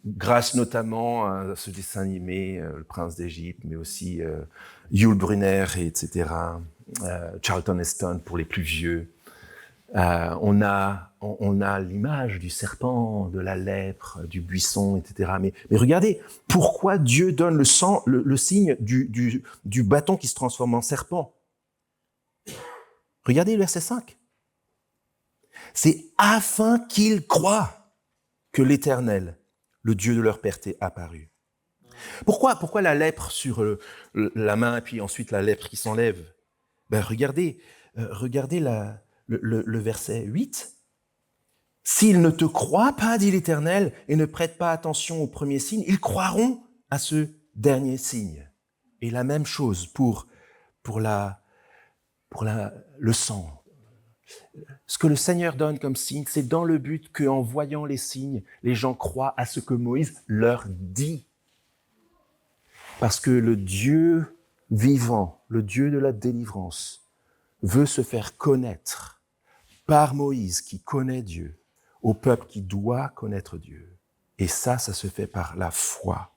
grâce notamment à ce dessin animé, Le Prince d'Égypte, mais aussi Yul Brynner, etc., Charlton Heston pour les plus vieux. On a l'image du serpent, de la lèpre, du buisson, etc. Mais regardez, pourquoi Dieu donne le signe du bâton qui se transforme en serpent? Regardez le verset 5. C'est afin qu'ils croient que l'Éternel, le Dieu de leur père, t'est apparu. Pourquoi la lèpre sur la main et puis ensuite la lèpre qui s'enlève? Regardez le verset 8. « S'ils ne te croient pas, dit l'Éternel, et ne prêtent pas attention au premier signe, ils croiront à ce dernier signe. » Et la même chose pour le sang. Ce que le Seigneur donne comme signe, c'est dans le but qu'en voyant les signes, les gens croient à ce que Moïse leur dit. Parce que le Dieu vivant, le Dieu de la délivrance, veut se faire connaître par Moïse qui connaît Dieu, au peuple qui doit connaître Dieu. Et ça se fait par la foi,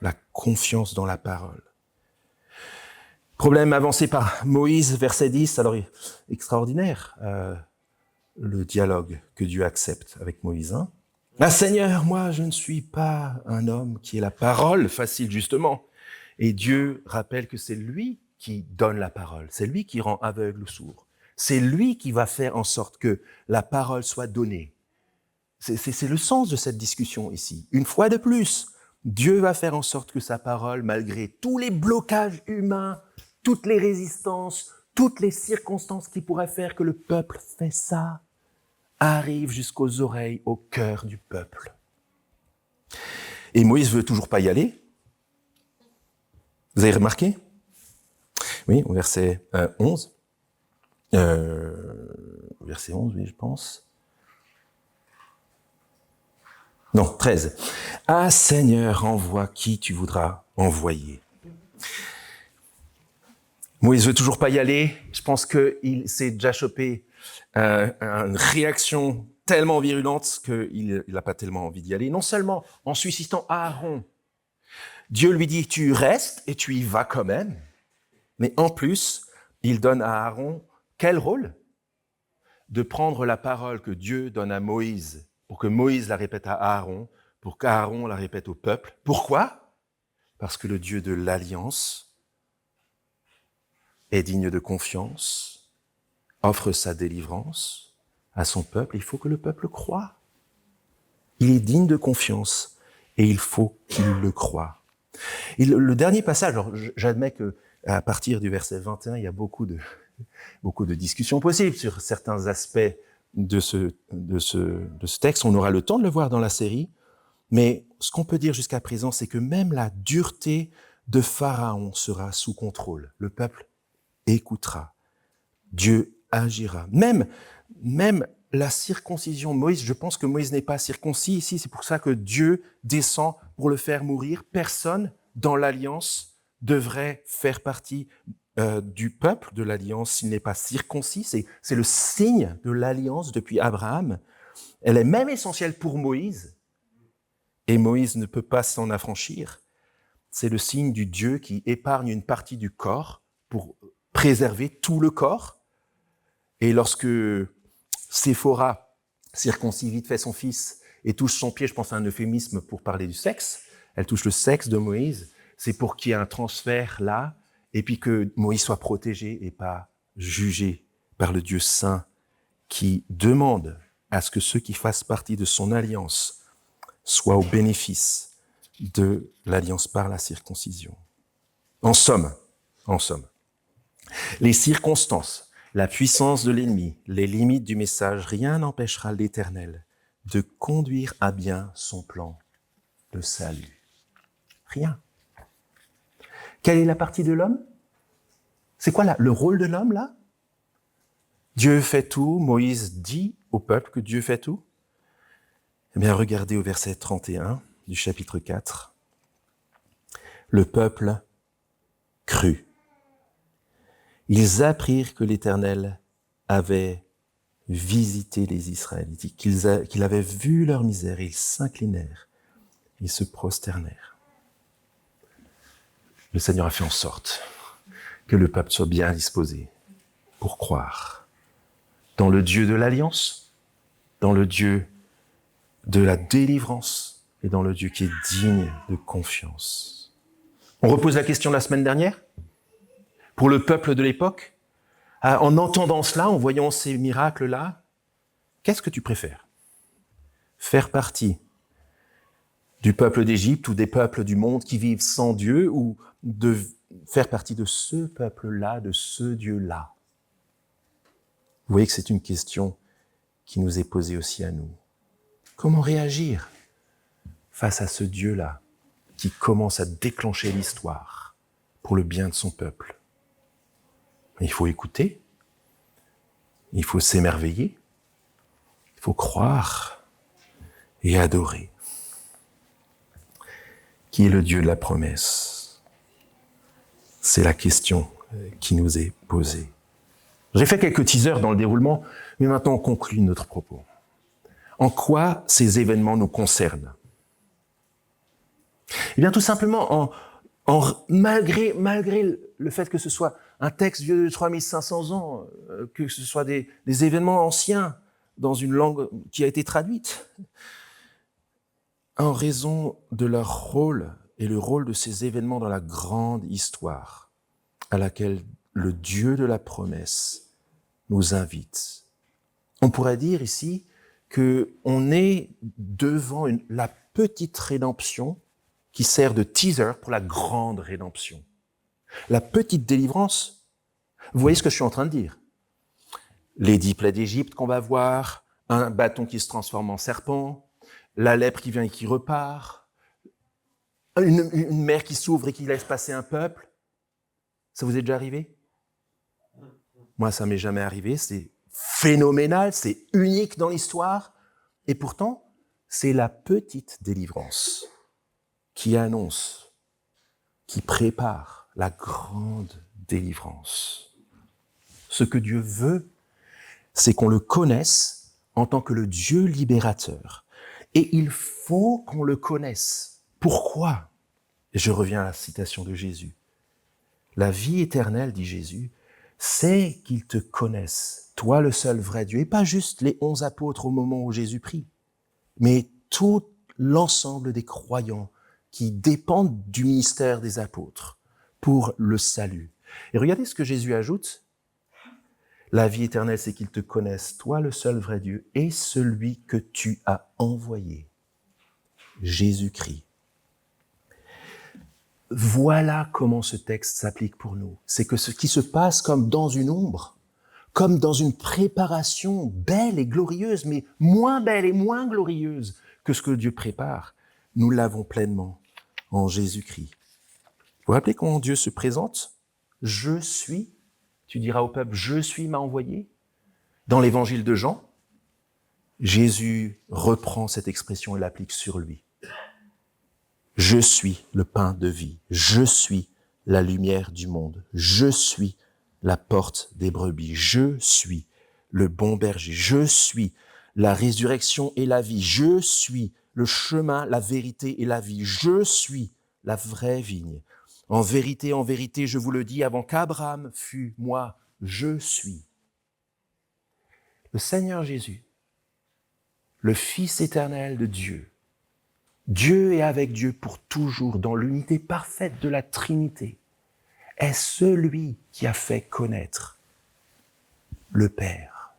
la confiance dans la parole. Problème avancé par Moïse, verset 10, alors extraordinaire, le dialogue que Dieu accepte avec Moïse. « Ah Seigneur, moi je ne suis pas un homme qui ait la parole facile justement. » Et Dieu rappelle que c'est lui qui donne la parole, c'est lui qui rend aveugle ou sourd. C'est lui qui va faire en sorte que la parole soit donnée. C'est le sens de cette discussion ici. Une fois de plus, Dieu va faire en sorte que sa parole, malgré tous les blocages humains, toutes les résistances, toutes les circonstances qui pourraient faire que le peuple fait ça, arrive jusqu'aux oreilles, au cœur du peuple. Et Moïse veut toujours pas y aller. Vous avez remarqué? Oui, au verset 11. Verset 11, oui, je pense. Non, 13. « Ah Seigneur, envoie qui tu voudras envoyer. » Moïse veut toujours pas y aller. Je pense qu'il s'est déjà chopé une réaction tellement virulente qu'il n'a pas tellement envie d'y aller. Non seulement en suscitant Aaron, Dieu lui dit « tu restes et tu y vas quand même », mais en plus, il donne à Aaron quel rôle? De prendre la parole que Dieu donne à Moïse pour que Moïse la répète à Aaron, pour qu'Aaron la répète au peuple. Pourquoi? Parce que le Dieu de l'Alliance est digne de confiance, offre sa délivrance à son peuple. Il faut que le peuple croie. Il est digne de confiance et il faut qu'il le croie. Et le dernier passage, alors j'admets qu'à partir du verset 21, il y a beaucoup de discussions possibles sur certains aspects de ce texte. On aura le temps de le voir dans la série. Mais ce qu'on peut dire jusqu'à présent, c'est que même la dureté de Pharaon sera sous contrôle. Le peuple écoutera. Dieu agira. Même la circoncision, Moïse, je pense que Moïse n'est pas circoncis ici, c'est pour ça que Dieu descend pour le faire mourir. Personne dans l'alliance devrait faire partie du peuple de l'alliance s'il n'est pas circoncis. C'est le signe de l'alliance depuis Abraham. Elle est même essentielle pour Moïse, et Moïse ne peut pas s'en affranchir. C'est le signe du Dieu qui épargne une partie du corps pour préserver tout le corps. Et lorsque Séphora circoncis vite fait son fils et touche son pied, je pense à un euphémisme pour parler du sexe, elle touche le sexe de Moïse, c'est pour qu'il y ait un transfert là, et puis que Moïse soit protégé et pas jugé par le Dieu saint qui demande à ce que ceux qui fassent partie de son alliance soient au bénéfice de l'alliance par la circoncision. En somme, les circonstances, la puissance de l'ennemi, les limites du message, rien n'empêchera l'Éternel de conduire à bien son plan de salut. Rien. Quelle est la partie de l'homme? C'est quoi le rôle de l'homme là? Dieu fait tout, Moïse dit au peuple que Dieu fait tout. Eh bien, regardez au verset 31 du chapitre 4. Le peuple crut. Ils apprirent que l'Éternel avait visité les Israélites, qu'il avait vu leur misère, et ils s'inclinèrent, ils se prosternèrent. Le Seigneur a fait en sorte que le peuple soit bien disposé pour croire dans le Dieu de l'Alliance, dans le Dieu de la délivrance et dans le Dieu qui est digne de confiance. On repose la question de la semaine dernière. Pour le peuple de l'époque, en entendant cela, en voyant ces miracles-là, qu'est-ce que tu préfères? Faire partie du peuple d'Égypte ou des peuples du monde qui vivent sans Dieu, ou de faire partie de ce peuple-là, de ce Dieu-là? Vous voyez que c'est une question qui nous est posée aussi à nous. Comment réagir face à ce Dieu-là qui commence à déclencher l'histoire pour le bien de son peuple? Il faut écouter, il faut s'émerveiller, il faut croire et adorer. Qui est le Dieu de la promesse? C'est la question qui nous est posée. J'ai fait quelques teasers dans le déroulement, mais maintenant on conclut notre propos. En quoi ces événements nous concernent? Eh bien, tout simplement, malgré le fait que ce soit un texte vieux de 3500 ans, que ce soit des événements anciens dans une langue qui a été traduite, en raison de leur rôle et le rôle de ces événements dans la grande histoire à laquelle le Dieu de la promesse nous invite. On pourrait dire ici qu'on est devant la petite rédemption qui sert de teaser pour la grande rédemption. La petite délivrance, vous voyez ce que je suis en train de dire. Les 10 plaies d'Égypte qu'on va voir, un bâton qui se transforme en serpent, la lèpre qui vient et qui repart, une mer qui s'ouvre et qui laisse passer un peuple. Ça vous est déjà arrivé? Moi, ça m'est jamais arrivé. C'est phénoménal, c'est unique dans l'histoire. Et pourtant, c'est la petite délivrance qui annonce, qui prépare la grande délivrance. Ce que Dieu veut, c'est qu'on le connaisse en tant que le Dieu libérateur. Et il faut qu'on le connaisse. Pourquoi? Et je reviens à la citation de Jésus. La vie éternelle, dit Jésus, c'est qu'ils te connaissent, toi le seul vrai Dieu, et pas juste les 11 apôtres au moment où Jésus prie, mais tout l'ensemble des croyants qui dépendent du ministère des apôtres pour le salut. Et regardez ce que Jésus ajoute. La vie éternelle, c'est qu'ils te connaissent, toi le seul vrai Dieu, et celui que tu as envoyé, Jésus-Christ. Voilà comment ce texte s'applique pour nous. C'est que ce qui se passe comme dans une ombre, comme dans une préparation belle et glorieuse, mais moins belle et moins glorieuse que ce que Dieu prépare, nous l'avons pleinement en Jésus-Christ. Vous vous rappelez comment Dieu se présente? Je suis Tu diras au peuple, je suis m'a envoyé. Dans l'évangile de Jean, Jésus reprend cette expression et l'applique sur lui. Je suis le pain de vie. Je suis la lumière du monde. Je suis la porte des brebis. Je suis le bon berger. Je suis la résurrection et la vie. Je suis le chemin, la vérité et la vie. Je suis la vraie vigne. En vérité, je vous le dis, avant qu'Abraham fût, moi, je suis. Le Seigneur Jésus, le Fils éternel de Dieu, Dieu est avec Dieu pour toujours, dans l'unité parfaite de la Trinité, est celui qui a fait connaître le Père.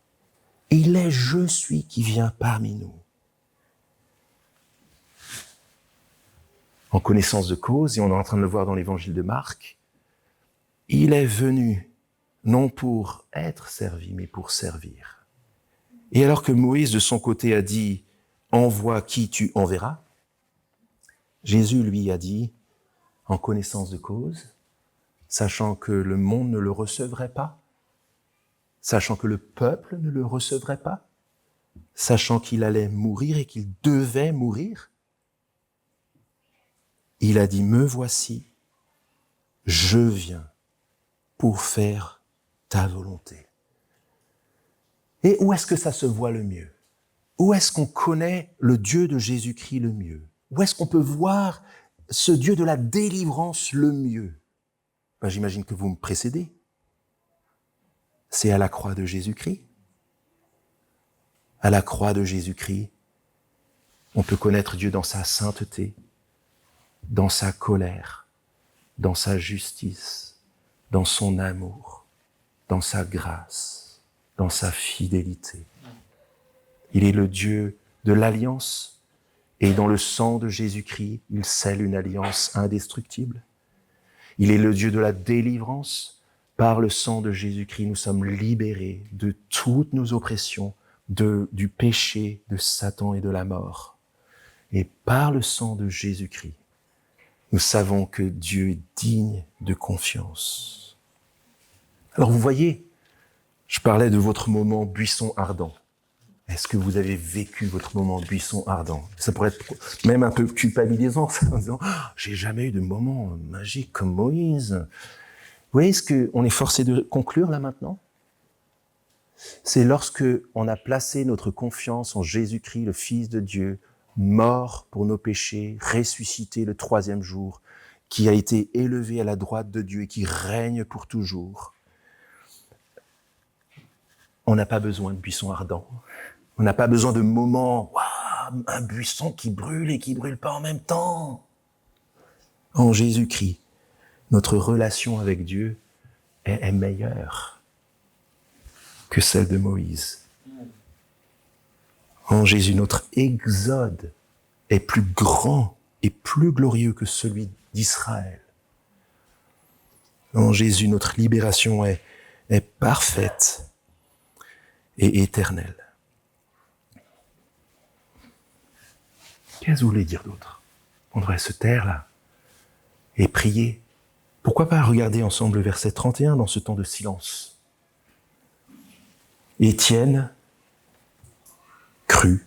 Il est je suis qui vient parmi nous. En connaissance de cause, et on est en train de le voir dans l'évangile de Marc, il est venu non pour être servi, mais pour servir. Et alors que Moïse, de son côté, a dit « Envoie qui tu enverras », Jésus, lui, a dit, en connaissance de cause, sachant que le monde ne le recevrait pas, sachant que le peuple ne le recevrait pas, sachant qu'il allait mourir et qu'il devait mourir, il a dit, me voici, je viens pour faire ta volonté. Et où est-ce que ça se voit le mieux? Où est-ce qu'on connaît le Dieu de Jésus-Christ le mieux? Où est-ce qu'on peut voir ce Dieu de la délivrance le mieux? J'imagine que vous me précédez. C'est à la croix de Jésus-Christ. À la croix de Jésus-Christ, on peut connaître Dieu dans sa sainteté, dans sa colère, dans sa justice, dans son amour, dans sa grâce, dans sa fidélité. Il est le Dieu de l'alliance. Et dans le sang de Jésus-Christ, il scelle une alliance indestructible. Il est le Dieu de la délivrance. Par le sang de Jésus-Christ, nous sommes libérés de toutes nos oppressions, du péché, de Satan et de la mort. Et par le sang de Jésus-Christ, nous savons que Dieu est digne de confiance. Alors vous voyez, je parlais de votre moment buisson ardent. Est-ce que vous avez vécu votre moment buisson ardent? Ça pourrait être même un peu culpabilisant, en disant « j'ai jamais eu de moment magique comme Moïse ». Vous voyez ce qu'on est forcé de conclure là maintenant? C'est lorsque on a placé notre confiance en Jésus-Christ, le Fils de Dieu, mort pour nos péchés, ressuscité le 3e jour, qui a été élevé à la droite de Dieu et qui règne pour toujours. On n'a pas besoin de buisson ardent. On n'a pas besoin de moments, waouh, un buisson qui brûle et qui brûle pas en même temps. En Jésus-Christ, notre relation avec Dieu est meilleure que celle de Moïse. En Jésus, notre exode est plus grand et plus glorieux que celui d'Israël. En Jésus, notre libération est parfaite et éternelle. Qu'est-ce que vous voulez dire d'autre? On devrait se taire là et prier. Pourquoi pas regarder ensemble le verset 31 dans ce temps de silence? Étienne crut.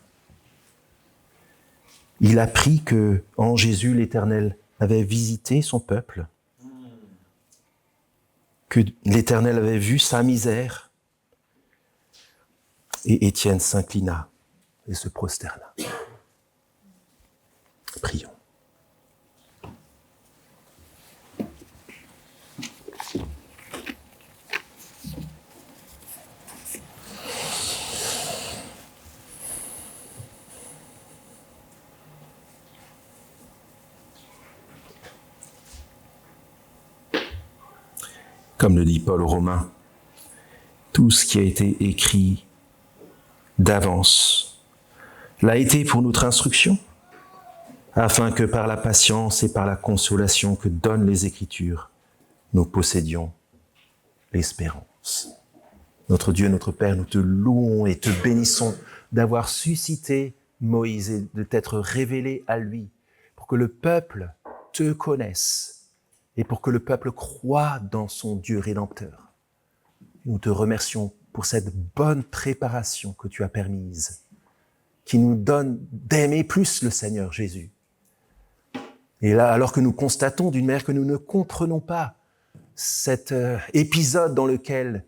Il apprit que en Jésus l'Éternel avait visité son peuple, que l'Éternel avait vu sa misère, et Étienne s'inclina et se prosterna. Prions. Comme le dit Paul aux Romains, tout ce qui a été écrit d'avance l'a été pour notre instruction, afin que par la patience et par la consolation que donnent les Écritures, nous possédions l'espérance. Notre Dieu, notre Père, nous te louons et te bénissons d'avoir suscité Moïse et de t'être révélé à lui, pour que le peuple te connaisse et pour que le peuple croie dans son Dieu rédempteur. Nous te remercions pour cette bonne préparation que tu as permise, qui nous donne d'aimer plus le Seigneur Jésus. Et là, alors que nous constatons d'une manière que nous ne comprenons pas cet épisode dans lequel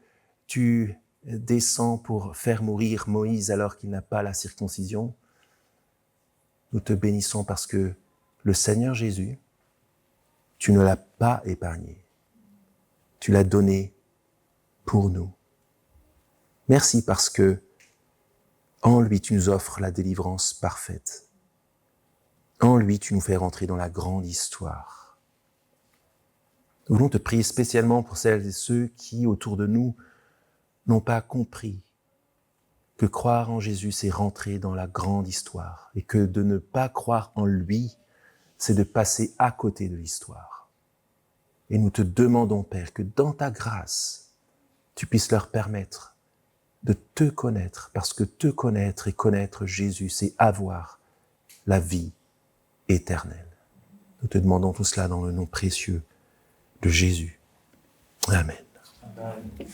tu descends pour faire mourir Moïse alors qu'il n'a pas la circoncision, nous te bénissons parce que le Seigneur Jésus, tu ne l'as pas épargné. Tu l'as donné pour nous. Merci parce que en lui, tu nous offres la délivrance parfaite. En lui, tu nous fais rentrer dans la grande histoire. Nous voulons te prier spécialement pour celles et ceux qui, autour de nous, n'ont pas compris que croire en Jésus, c'est rentrer dans la grande histoire et que de ne pas croire en lui, c'est de passer à côté de l'histoire. Et nous te demandons, Père, que dans ta grâce, tu puisses leur permettre de te connaître, parce que te connaître et connaître Jésus, c'est avoir la vie éternelle. Nous te demandons tout cela dans le nom précieux de Jésus. Amen. Amen.